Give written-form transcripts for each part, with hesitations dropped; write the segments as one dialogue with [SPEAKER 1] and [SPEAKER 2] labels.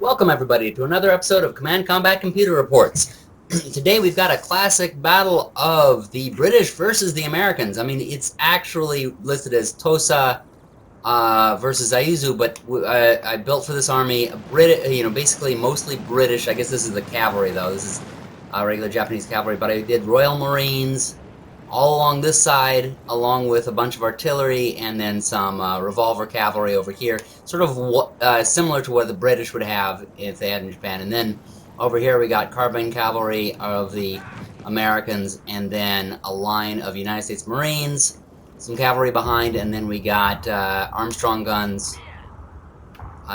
[SPEAKER 1] Welcome everybody to another episode of Command Combat Computer Reports. Today we've got a classic battle of the British versus the Americans. I mean, it's actually listed as Tosa versus Aizu, but I built for this army basically mostly British. I guess this is the cavalry though. This is regular Japanese cavalry, but I did Royal Marines all along this side, along with a bunch of artillery and then some revolver cavalry over here, sort of similar to what the British would have if they had in Japan. And then over here we got carbine cavalry of the Americans, and then a line of United States Marines, some cavalry behind, and then we got Armstrong guns,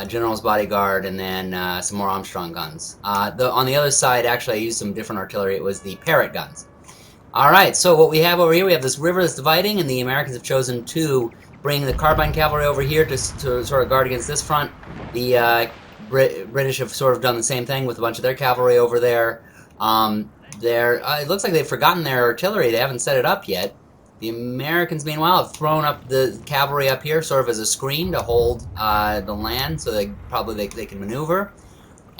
[SPEAKER 1] General's Bodyguard, and then some more Armstrong guns. On the other side, actually, I used some different artillery. It was the Parrott guns. Alright, so what we have over here, we have this river that's dividing, and the Americans have chosen to bring the carbine cavalry over here to sort of guard against this front. The British have sort of done the same thing with a bunch of their cavalry over there. It looks like they've forgotten their artillery. They haven't set it up yet. The Americans, meanwhile, have thrown up the cavalry up here sort of as a screen to hold the land, so they can maneuver.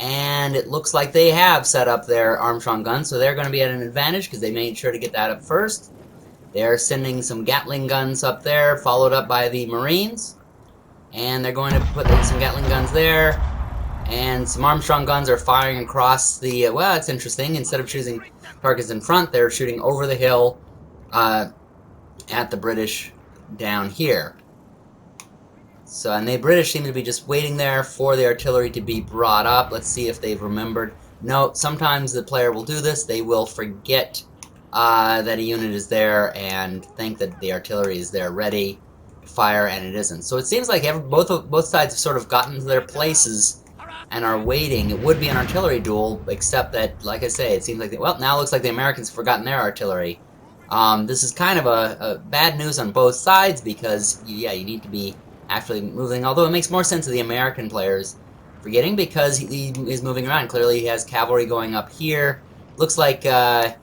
[SPEAKER 1] And it looks like they have set up their Armstrong guns, so they're going to be at an advantage because they made sure to get that up first. They're sending some Gatling guns up there, followed up by the Marines. And they're going to put some Gatling guns there. And some Armstrong guns are firing across the... well, it's interesting. Instead of shooting targets in front, they're shooting over the hill at the British down here. So, and the British seem to be just waiting there for the artillery to be brought up. Let's see if they've remembered. No, sometimes the player will do this. They will forget that a unit is there and think that the artillery is there ready to fire, and it isn't. So it seems like both sides have sort of gotten to their places and are waiting. It would be an artillery duel, except that, like I say, it seems like, well, now it looks like the Americans have forgotten their artillery. This is kind of a bad news on both sides because, yeah, you need to be actually moving, although it makes more sense to the American players forgetting because he is moving around. Clearly he has cavalry going up here. Looks like they're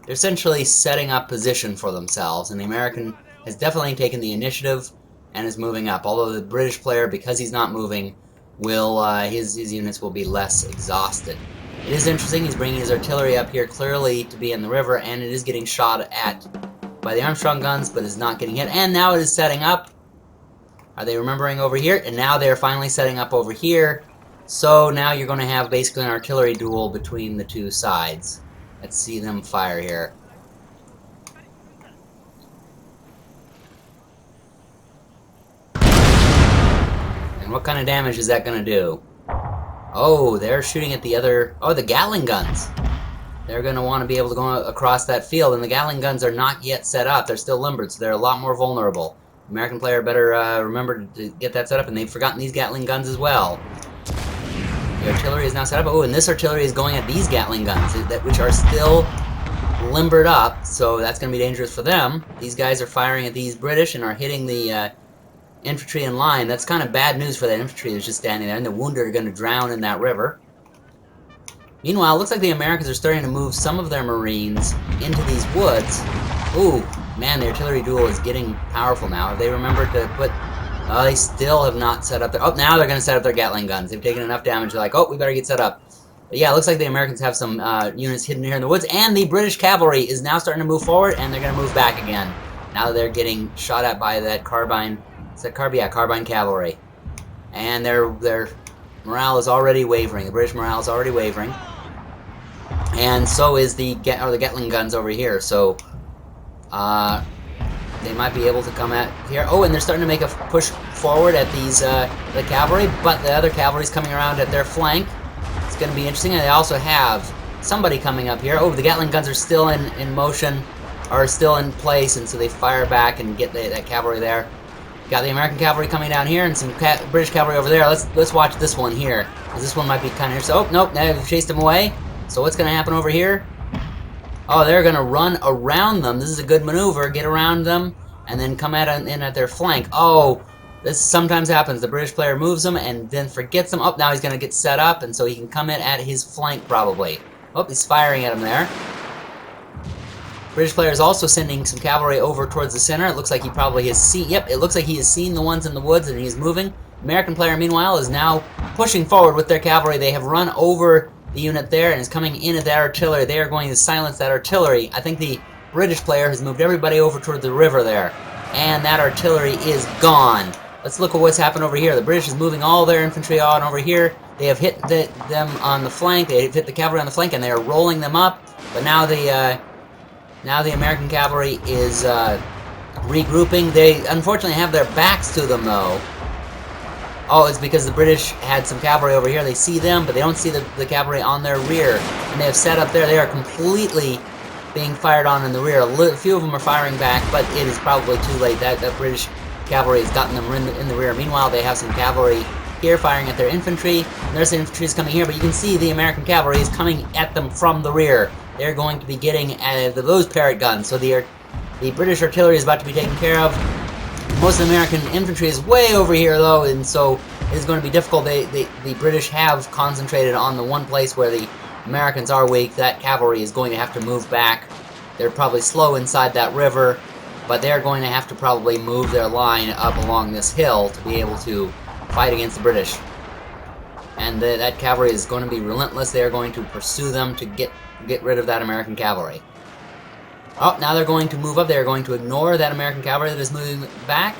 [SPEAKER 1] essentially setting up position for themselves, and the American has definitely taken the initiative and is moving up, although the British player, because he's not moving, will his units will be less exhausted. It is interesting, he's bringing his artillery up here clearly to be in the river, and it is getting shot at by the Armstrong guns, but is not getting hit, and now it is setting up. Are they remembering over here? And now they're finally setting up over here. So now you're going to have basically an artillery duel between the two sides. Let's see them fire here. And what kind of damage is that going to do? Oh, they're shooting at the other... oh, the Gatling guns. They're going to want to be able to go across that field, and the Gatling guns are not yet set up. They're still limbered, so they're a lot more vulnerable. American player better remember to get that set up, and they've forgotten these Gatling guns as well. The artillery is now set up. Oh, and this artillery is going at these Gatling guns, which are still limbered up, so that's going to be dangerous for them. These guys are firing at these British and are hitting the infantry in line. That's kind of bad news for that infantry that's just standing there, and the wounded are going to drown in that river. Meanwhile, it looks like the Americans are starting to move some of their Marines into these woods. Ooh. Man, the artillery duel is getting powerful now. Have they remembered to put... oh, they still have not set up their... oh, now they're going to set up their Gatling guns. They've taken enough damage. They're like, oh, we better get set up. But yeah, it looks like the Americans have some units hidden here in the woods, and the British cavalry is now starting to move forward, and they're going to move back again. Now they're getting shot at by that carbine... is that carbine? Yeah, carbine cavalry. And their morale is already wavering. The British morale is already wavering. And so is the Gatling guns over here, so... they might be able to come at here. Oh, and they're starting to make a push forward at these the cavalry, but the other cavalry's coming around at their flank. It's going to be interesting. And they also have somebody coming up here. Oh, the Gatling guns are still in motion, are still in place, and so they fire back and get that cavalry there. Got the American cavalry coming down here and some British cavalry over there. Let's watch this one here, because this one might be kind of... so, oh, nope, they've chased them away. So what's going to happen over here? Oh, they're going to run around them. This is a good maneuver. Get around them and then come in at their flank. Oh, this sometimes happens. The British player moves them and then forgets them. Oh, now he's going to get set up, and so he can come in at his flank probably. Oh, he's firing at him there. British player is also sending some cavalry over towards the center. It looks like he probably has seen... yep, it looks like he has seen the ones in the woods and he's moving. American player, meanwhile, is now pushing forward with their cavalry. They have run over the unit there and is coming in at the artillery. They are going to silence that artillery. I think the British player has moved everybody over toward the river there. And that artillery is gone. Let's look at what's happened over here. The British is moving all their infantry on over here. They have hit them on the flank. They have hit the cavalry on the flank, and they are rolling them up. But now the American cavalry is regrouping. They unfortunately have their backs to them, though. Oh, it's because the British had some cavalry over here. They see them, but they don't see the cavalry on their rear. And they have set up there. They are completely being fired on in the rear. A few of them are firing back, but it is probably too late. That British cavalry has gotten them in the rear. Meanwhile, they have some cavalry here firing at their infantry. And there's the infantry is coming here, but you can see the American cavalry is coming at them from the rear. They're going to be getting those Parrott guns. So the British artillery is about to be taken care of. Most of the American infantry is way over here, though, and so it is going to be difficult. The British have concentrated on the one place where the Americans are weak. That cavalry is going to have to move back. They're probably slow inside that river, but they're going to have to probably move their line up along this hill to be able to fight against the British. And that cavalry is going to be relentless. They are going to pursue them to get rid of that American cavalry. Oh, now they're going to move up. They're going to ignore that American cavalry that is moving back.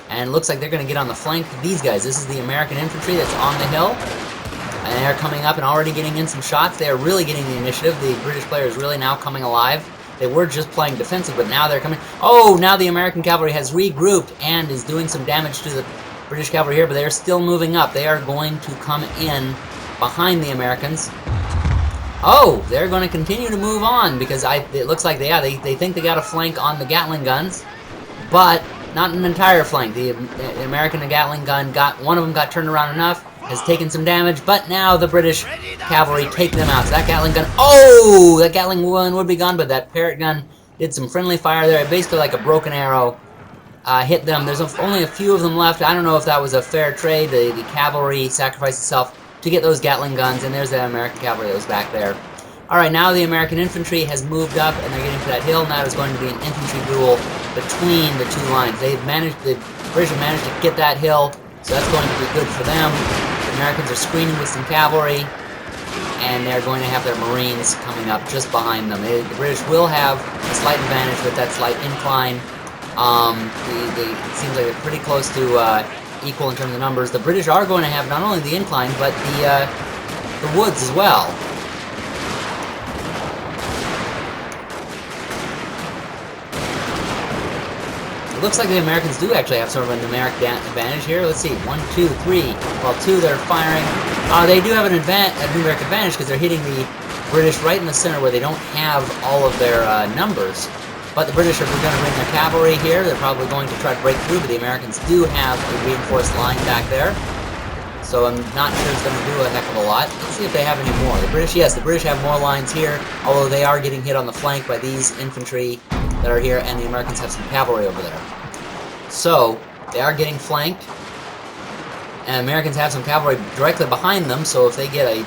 [SPEAKER 1] And it looks like they're going to get on the flank of these guys. This is the American infantry that's on the hill. And they're coming up and already getting in some shots. They are really getting the initiative. The British player is really now coming alive. They were just playing defensive, but now they're coming... Oh, now the American cavalry has regrouped and is doing some damage to the British cavalry here, but they're still moving up. They are going to come in behind the Americans. Oh, they're going to continue to move on because it looks like they think they got a flank on the Gatling guns, but not an entire flank. The American Gatling gun one of them got turned around enough, has taken some damage, but now the British cavalry take them out. So that Gatling gun, oh, that Gatling one would be gone, but that Parrott gun did some friendly fire there, basically like a broken arrow. Hit them. There's only a few of them left. I don't know if that was a fair trade. The cavalry sacrificed itself to get those Gatling guns, and there's the American cavalry that was back there. Alright, now the American infantry has moved up, and they're getting to that hill. Now there's going to be an infantry duel between the two lines. The British have managed to get that hill, so that's going to be good for them. The Americans are screening with some cavalry, and they're going to have their Marines coming up just behind them. The British will have a slight advantage with that slight incline. It seems like they're pretty close to equal in terms of numbers. The British are going to have not only the incline, but the woods as well. It looks like the Americans do actually have sort of a numeric advantage here. Let's see, 1, 2, 3. Well, 2 they're firing. They do have a numeric advantage because they're hitting the British right in the center where they don't have all of their numbers. But the British are going to bring their cavalry here. They're probably going to try to break through, but the Americans do have a reinforced line back there. So I'm not sure it's going to do a heck of a lot. Let's see if they have any more. The British, yes, the British have more lines here, although they are getting hit on the flank by these infantry that are here, and the Americans have some cavalry over there. So, they are getting flanked, and Americans have some cavalry directly behind them, so if they get a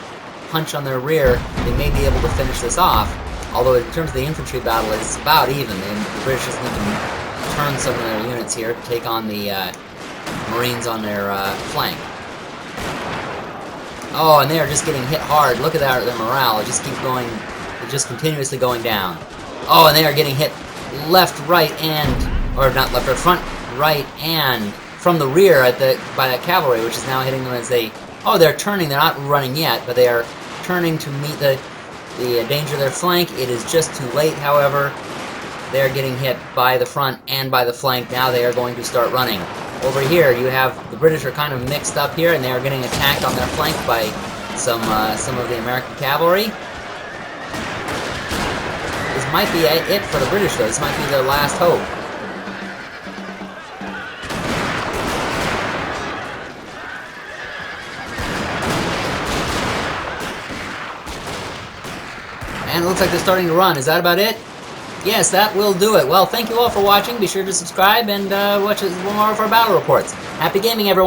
[SPEAKER 1] punch on their rear, they may be able to finish this off. Although in terms of the infantry battle, it's about even. The British just need to turn some of their units here to take on the Marines on their flank. Oh, and they are just getting hit hard. Look at that, their morale. It just keeps going, it's just continuously going down. Oh, and they are getting hit left, right, and, or not left, or front, right, and from the rear by that cavalry, which is now hitting them as they, oh, they're turning. They're not running yet, but they are turning to meet the danger of their flank. It is just too late, however. They're getting hit by the front and by the flank. Now they are going to start running. Over here, you have the British are kind of mixed up here, and they are getting attacked on their flank by some of the American cavalry. This might be it for the British, though. This might be their last hope. And it looks like they're starting to run. Is that about it? Yes, that will do it. Well, thank you all for watching. Be sure to subscribe and watch more of our battle reports. Happy gaming, everyone!